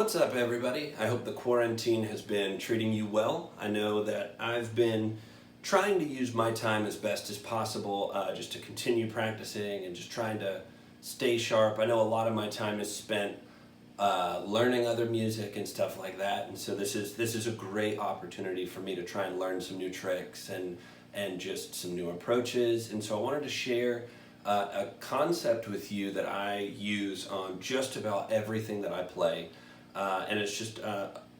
What's up, everybody? I hope the quarantine has been treating you well. I know that I've been trying to use my time as best as possible just to continue practicing and just trying to stay sharp. I know a lot of my time is spent learning other music and stuff like that, and so this is a great opportunity for me to try and learn some new tricks and just some new approaches. And so I wanted to share a concept with you that I use on just about everything that I play. And it's just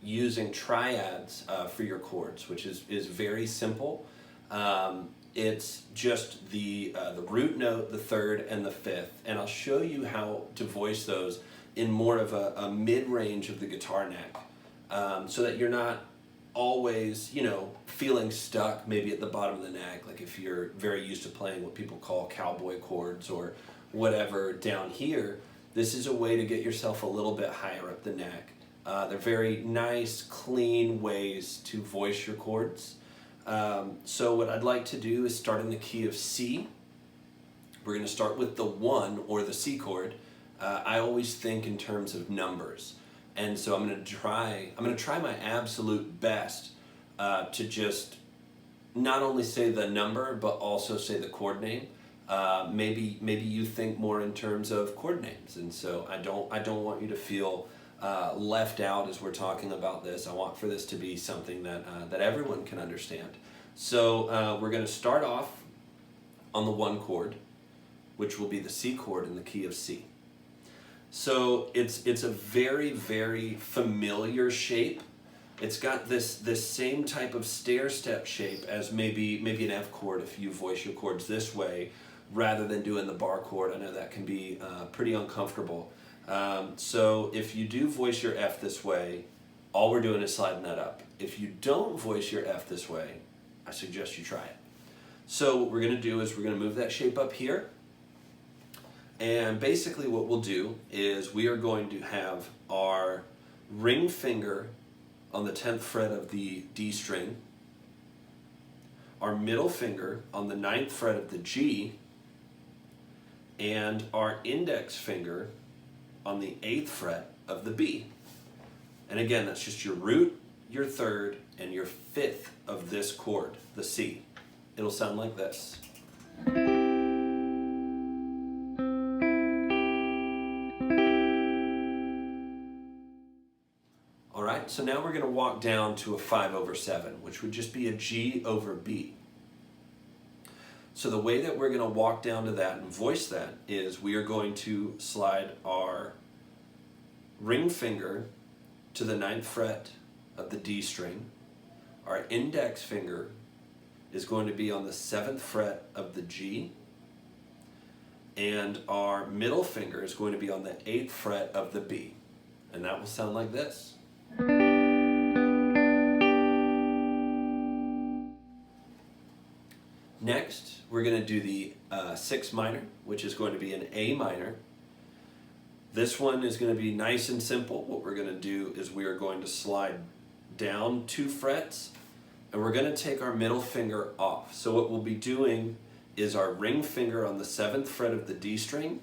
using triads for your chords, which is very simple. It's just the root note, the third, and the fifth, and I'll show you how to voice those in more of a mid-range of the guitar neck, so that you're not always, feeling stuck maybe at the bottom of the neck, like if you're very used to playing what people call cowboy chords or whatever down here. This is a way to get yourself a little bit higher up the neck. They're very nice, clean ways to voice your chords. So what I'd like to do is start in the key of C. We're going to start with the 1 or the C chord. I always think in terms of numbers, and so I'm going to try my absolute best to just not only say the number but also say the chord name. Maybe you think more in terms of chord names, and so I don't want you to feel left out as we're talking about this. I want for this to be something that everyone can understand. So we're going to start off on the 1 chord, which will be the C chord in the key of C. So it's a very, very familiar shape. It's got this same type of stair-step shape as maybe an F chord if you voice your chords this way rather than doing the bar chord. I know that can be pretty uncomfortable. So if you do voice your F this way, all we're doing is sliding that up. If you don't voice your F this way, I suggest you try it. So what we're going to do is we're going to move that shape up here. And basically what we'll do is we are going to have our ring finger on the 10th fret of the D string, our middle finger on the 9th fret of the G, and our index finger on the 8th fret of the B. And again, that's just your root, your third, and your fifth of this chord, the C. It'll sound like this. All right, so now we're going to walk down to a 5/7, which would just be a G over B. So the way that we're going to walk down to that and voice that is we are going to slide our ring finger to the 9th fret of the D string. Our index finger is going to be on the 7th fret of the G. And our middle finger is going to be on the 8th fret of the B. And that will sound like this. Next, we're going to do the 6 minor, which is going to be an A minor. This one is going to be nice and simple. What we're going to do is we are going to slide down 2 frets, and we're going to take our middle finger off. So what we'll be doing is our ring finger on the 7th fret of the D string,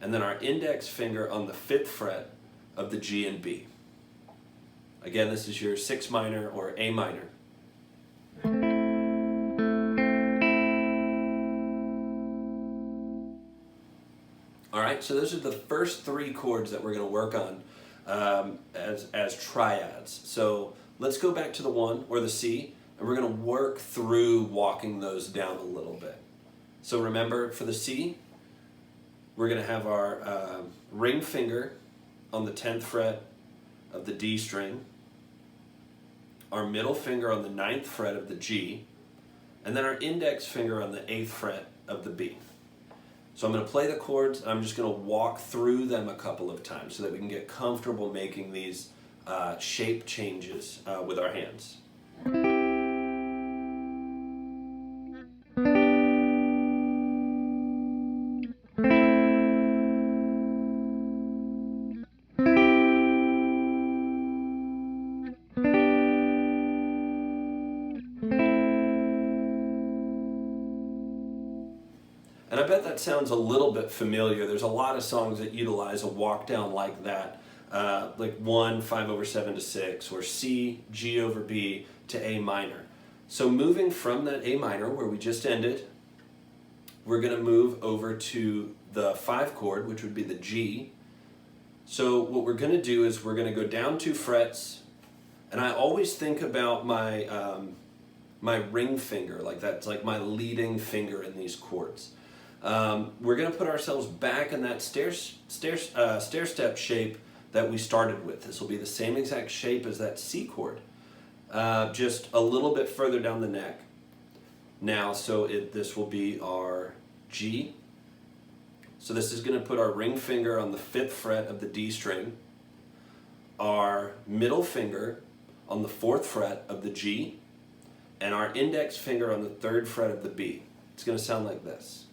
and then our index finger on the 5th fret of the G and B. Again, this is your 6 minor or A minor. All right, so those are the first 3 chords that we're going to work on as triads. So let's go back to the 1 or the C, and we're going to work through walking those down a little bit. So remember, for the C, we're going to have our ring finger on the 10th fret of the D string, our middle finger on the 9th fret of the G, and then our index finger on the 8th fret of the B. So I'm going to play the chords, and I'm just going to walk through them a couple of times so that we can get comfortable making these shape changes with our hands. And I bet that sounds a little bit familiar. There's a lot of songs that utilize a walk down like that. like 1, 5/7 to 6, or C, G over B to A minor. So moving from that A minor where we just ended, we're going to move over to the 5 chord, which would be the G. So what we're going to do is we're going to go down 2 frets, and I always think about my my ring finger, like that's like my leading finger in these chords. We're going to put ourselves back in that stair step shape that we started with. This will be the same exact shape as that C chord, just a little bit further down the neck. Now, so this will be our G. So this is going to put our ring finger on the 5th fret of the D string, our middle finger on the 4th fret of the G, and our index finger on the 3rd fret of the B. It's going to sound like this.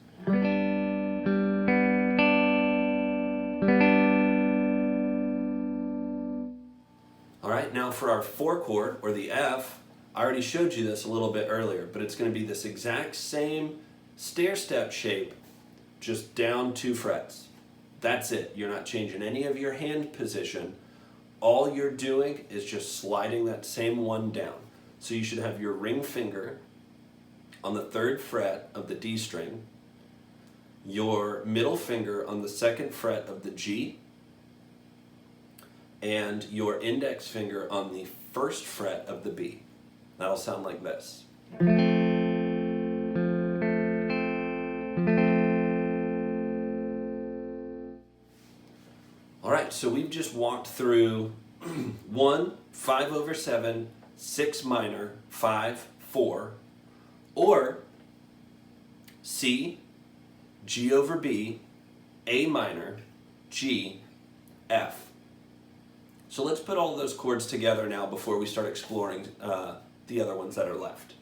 Alright, now for our Forecourt, or the F, I already showed you this a little bit earlier, but it's going to be this exact same stair step shape, just down 2 frets. That's it. You're not changing any of your hand position. All you're doing is just sliding that same one down. So you should have your ring finger on the 3rd fret of the D string, your middle finger on the 2nd fret of the G, and your index finger on the 1st fret of the B. That'll sound like this. Alright, so we've just walked through 1, 5/7, 6 minor, 5, 4, or C, G over B, A minor, G, F. So let's put all of those chords together now before we start exploring the other ones that are left.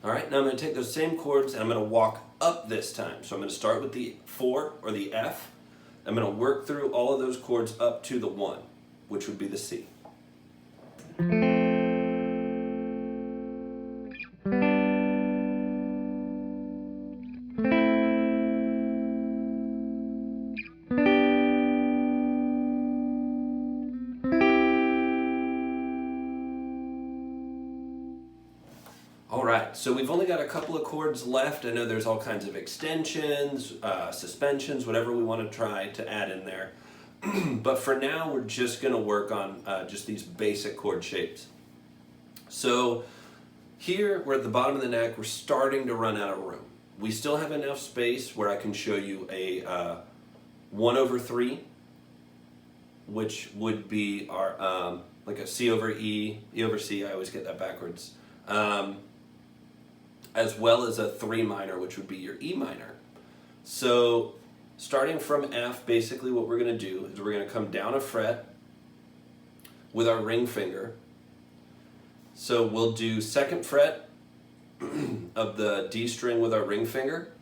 Alright, now I'm going to take those same chords and I'm going to walk up this time. So I'm going to start with the 4 or the F. I'm going to work through all of those chords up to the 1, which would be the C. Alright, so we've only got a couple of chords left. I know there's all kinds of extensions, suspensions, whatever we want to try to add in there. But for now, we're just going to work on just these basic chord shapes. So here, we're at the bottom of the neck. We're starting to run out of room. We still have enough space where I can show you a 1/3, which would be our like a C over E, E over C. I always get that backwards. As well as a 3 minor, which would be your E minor. So starting from F, basically what we're going to do is we're going to come down a fret with our ring finger. So we'll do 2nd fret of the D string with our ring finger.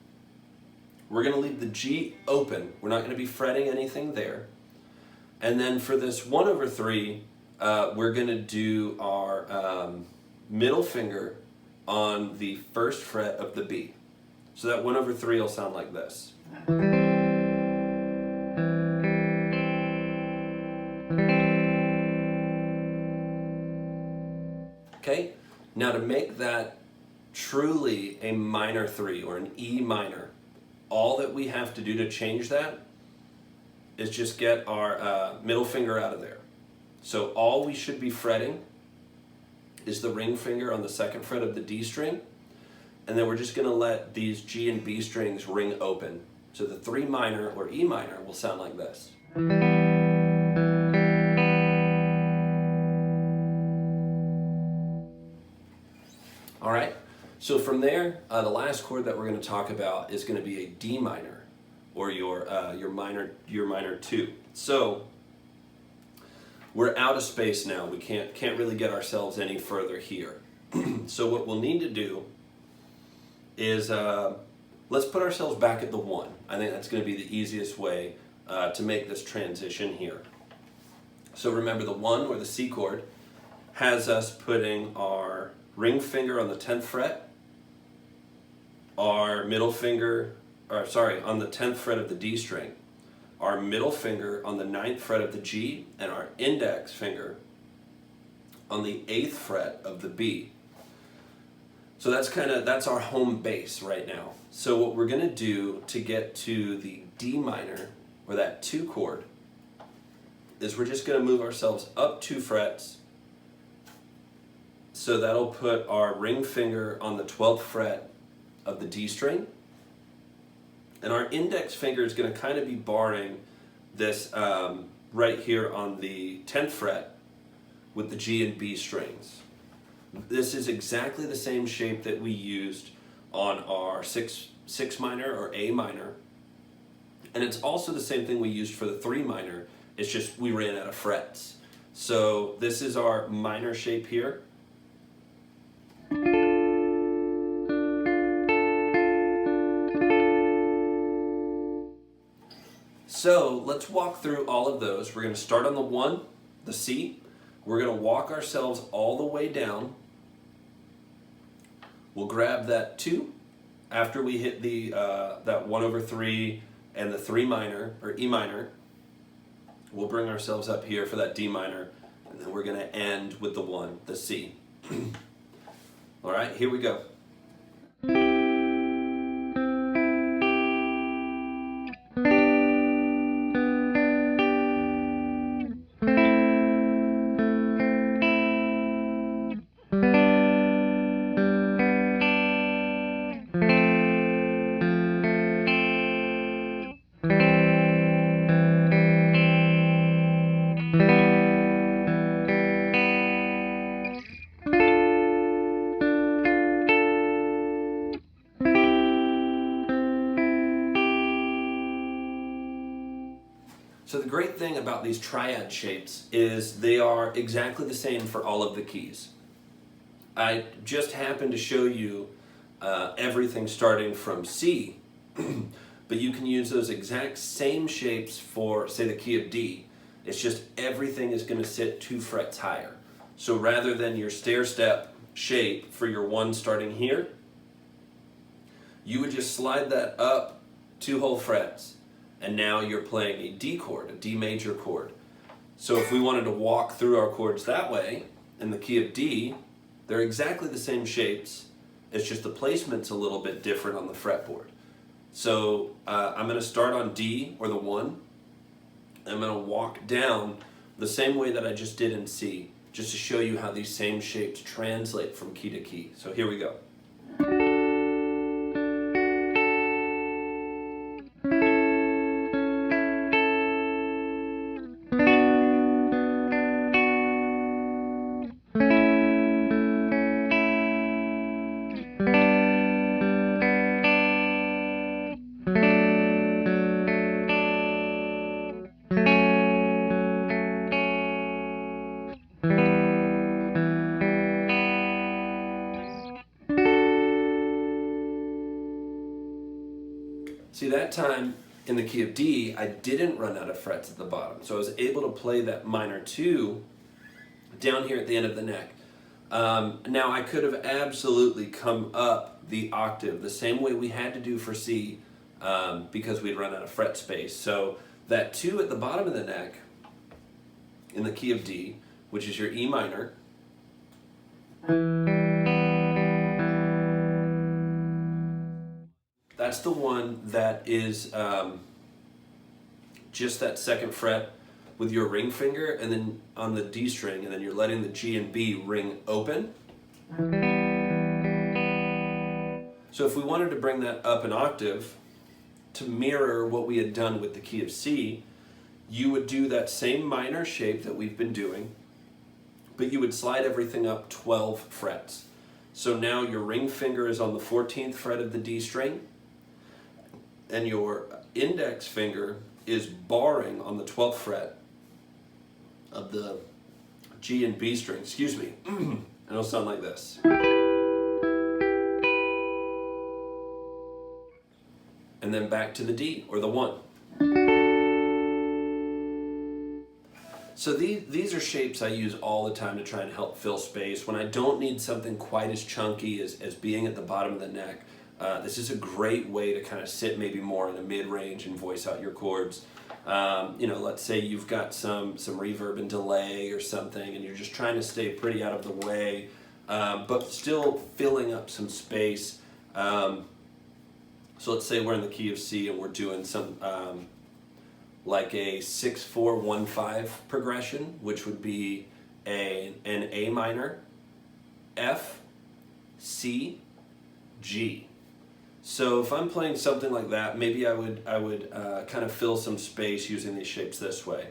We're going to leave the G open. We're not going to be fretting anything there. And then for this 1/3, we're going to do our middle finger on the 1st fret of the B. So that 1/3 will sound like this. Okay, now to make that truly a minor 3 or an E minor, all that we have to do to change that is just get our middle finger out of there. So all we should be fretting is the ring finger on the 2nd fret of the D string, and then we're just going to let these G and B strings ring open. So the 3 minor or E minor will sound like this. Alright, so from there, the last chord that we're going to talk about is going to be a D minor, or your minor 2. So we're out of space now. We can't really get ourselves any further here. So what we'll need to do is let's put ourselves back at the 1. I think that's going to be the easiest way to make this transition here. So remember, the 1, or the C chord, has us putting our ring finger on the 10th fret, our middle finger, on the 10th fret of the D string, our middle finger on the 9th fret of the G, and our index finger on the 8th fret of the B. So that's our home base right now. So what we're going to do to get to the D minor, or that 2 chord, is we're just going to move ourselves up 2 frets. So that'll put our ring finger on the 12th fret of the D string, and our index finger is going to kind of be barring this right here on the 10th fret with the G and B strings. This is exactly the same shape that we used on our 6 minor or A minor, and it's also the same thing we used for the 3 minor. It's just we ran out of frets. So this is our minor shape here. So let's walk through all of those. We're going to start on the 1, the C. We're going to walk ourselves all the way down. We'll grab that 2 after we hit the that 1/3 and the 3 minor, or E minor. We'll bring ourselves up here for that D minor, and then we're going to end with the 1, the C. All right, here we go. So the great thing about these triad shapes is they are exactly the same for all of the keys. I just happened to show you everything starting from C, but you can use those exact same shapes for, say, the key of D. It's just everything is going to sit 2 frets higher. So rather than your stair-step shape for your 1 starting here, you would just slide that up 2 whole frets. And now you're playing a D chord, a D major chord. So if we wanted to walk through our chords that way, in the key of D, they're exactly the same shapes. It's just the placement's a little bit different on the fretboard. So I'm going to start on D, or the 1. I'm going to walk down the same way that I just did in C, just to show you how these same shapes translate from key to key. So here we go. See, that time in the key of D, I didn't run out of frets at the bottom. So I was able to play that minor 2 down here at the end of the neck. Now I could have absolutely come up the octave the same way we had to do for C because we'd run out of fret space. So that 2 at the bottom of the neck in the key of D, which is your E minor, that's the one that is just that 2nd fret with your ring finger, and then on the D string, and then you're letting the G and B ring open. So if we wanted to bring that up an octave to mirror what we had done with the key of C, you would do that same minor shape that we've been doing, but you would slide everything up 12 frets. So now your ring finger is on the 14th fret of the D string, and your index finger is barring on the 12th fret of the G and B string, excuse me, and it'll sound like this. and then back to the D or the 1. So these are shapes I use all the time to try and help fill space. When I don't need something quite as chunky as being at the bottom of the neck, this is a great way to kind of sit maybe more in a mid-range and voice out your chords. You know, let's say you've got some reverb and delay or something, and you're just trying to stay pretty out of the way, but still filling up some space. So let's say we're in the key of C and we're doing some like a 6-4-1-5 progression, which would be an A minor, F, C, G. So if I'm playing something like that, maybe I would kind of fill some space using these shapes this way.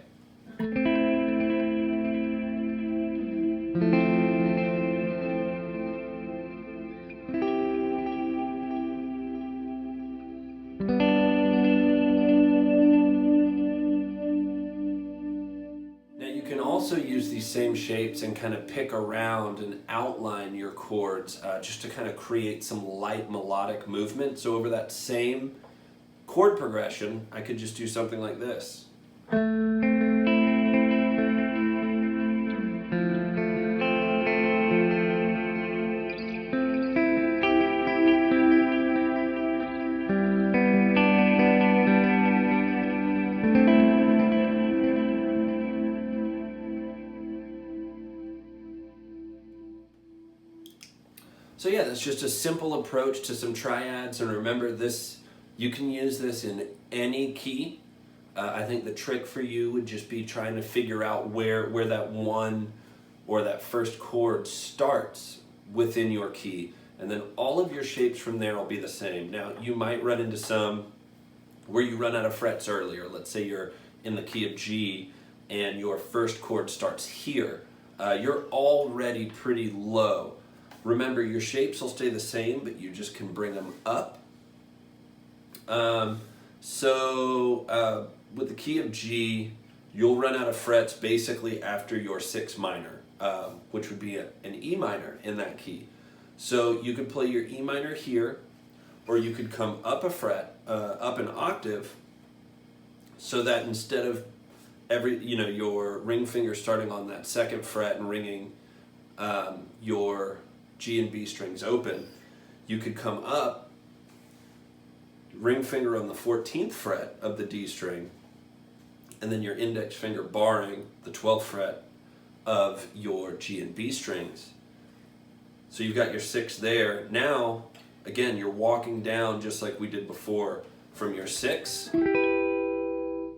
Also use these same shapes and kind of pick around and outline your chords just to kind of create some light melodic movement. So over that same chord progression, I could just do something like this. So yeah, that's just a simple approach to some triads, and remember this, you can use this in any key. I think the trick for you would just be trying to figure out where that one or that first chord starts within your key, and then all of your shapes from there will be the same. Now you might run into some where you run out of frets earlier. Let's say you're in the key of G and your first chord starts here. You're already pretty low. Remember, your shapes will stay the same, but you just can bring them up. With the key of G, you'll run out of frets basically after your 6 minor, which would be an E minor in that key. So you could play your E minor here, or you could come up a fret, up an octave, so that instead of your ring finger starting on that 2nd fret and ringing your G and B strings open, you could come up, ring finger on the 14th fret of the D string, and then your index finger barring the 12th fret of your G and B strings. So you've got your 6 there. Now, again, you're walking down just like we did before, from your 6 to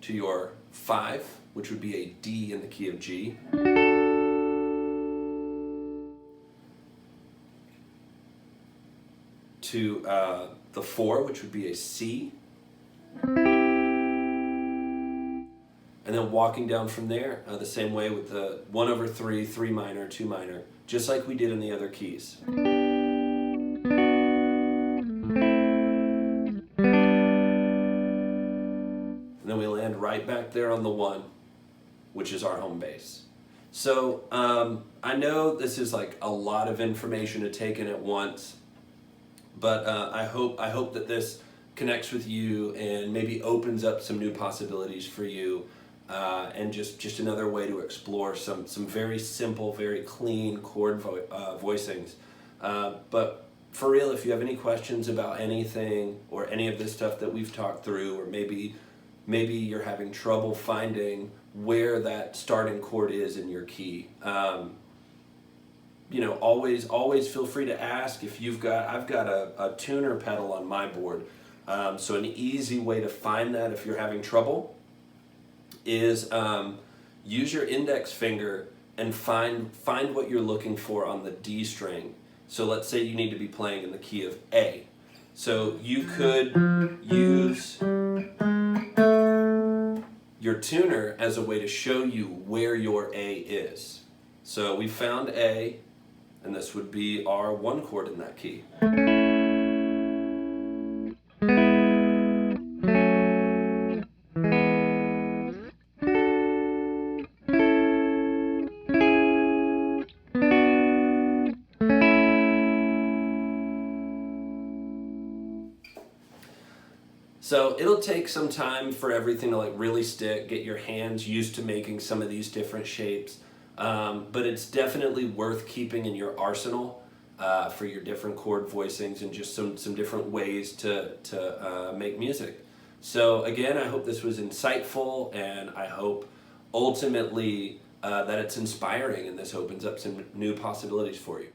your 5, which would be a D in the key of G, to the 4, which would be a C, and then walking down from there the same way with the 1/3, 3 minor, 2 minor, just like we did in the other keys. And then we land right back there on the 1, which is our home base. So I know this is like a lot of information to take in at once, but I hope that this connects with you and maybe opens up some new possibilities for you, and just another way to explore some very simple, very clean chord voicings. But for real, if you have any questions about anything or any of this stuff that we've talked through, or maybe you're having trouble finding where that starting chord is in your key, always feel free to ask. I've got a tuner pedal on my board, so an easy way to find that if you're having trouble is use your index finger and find what you're looking for on the D string. So let's say you need to be playing in the key of A. So you could use your tuner as a way to show you where your A is. So we found A, and this would be our 1 chord in that key. So it'll take some time for everything to like really stick, get your hands used to making some of these different shapes. But it's definitely worth keeping in your arsenal for your different chord voicings and just some different ways to make music. So again, I hope this was insightful, and I hope ultimately that it's inspiring and this opens up some new possibilities for you.